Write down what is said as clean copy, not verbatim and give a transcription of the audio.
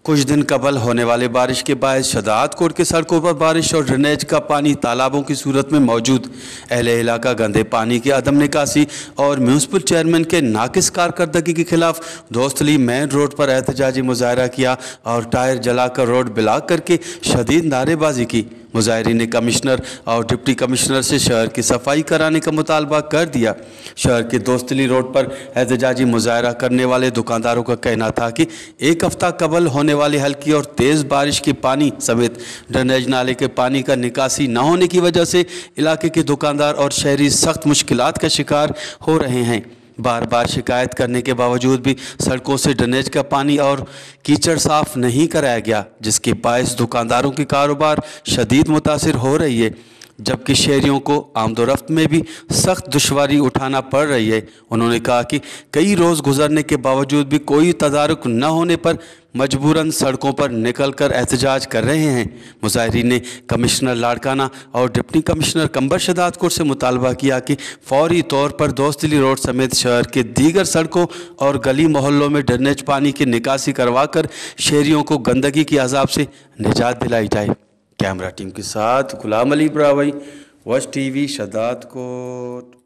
कुछ दिन कबल होने वाले बारिश के बायस शदात कोट के सड़कों पर बारिश और ड्रेनेज का पानी तालाबों की सूरत में मौजूद। अहले इलाका गंदे पानी की अदम निकासी और म्यूनसिपल चेयरमैन के नाकिस कारकर्दगी के खिलाफ दोस्तली मेन रोड पर एहतजाजी मुजाहरा किया और टायर जलाकर रोड ब्लॉक करके शदीद नारेबाजी की। मुजाहिरीन ने कमिश्नर और डिप्टी कमिश्नर से शहर की सफाई कराने का मुतालबा कर दिया। शहर के दोस्तली रोड पर एहतजाजी मुजाहरा करने वाले दुकानदारों का कहना था कि एक हफ्ता कबल होने वाली हल्की और तेज़ बारिश के पानी समेत ड्रेनेज नाले के पानी का निकासी न होने की वजह से इलाके के दुकानदार और शहरी सख्त मुश्किलात का शिकार हो रहे हैं। बार बार शिकायत करने के बावजूद भी सड़कों से ड्रेनेज का पानी और कीचड़ साफ नहीं कराया गया, जिसके बायस दुकानदारों की कारोबार शदीद मुतासिर हो रही है, जबकि शहरियों को आमदोरफ्त में भी सख्त दुश्वारी उठाना पड़ रही है। उन्होंने कहा कि कई रोज़ गुजरने के बावजूद भी कोई तदारुक न होने पर मजबूरन सड़कों पर निकलकर एहतजाज कर रहे हैं। मुजाहिरीन ने कमिश्नर लाड़काना और डिप्टी कमिश्नर कंबर शदात कोट से मुतालबा किया कि फौरी तौर पर दोस्तली रोड समेत शहर के दीगर सड़कों और गली मोहल्लों में ड्रेनेज पानी की निकासी करवाकर शहरियों को गंदगी की अजाब से निजात दिलाई जाए। कैमरा टीम के साथ गुलाम अली ब्रावई, वश टीवी, शदात कोट।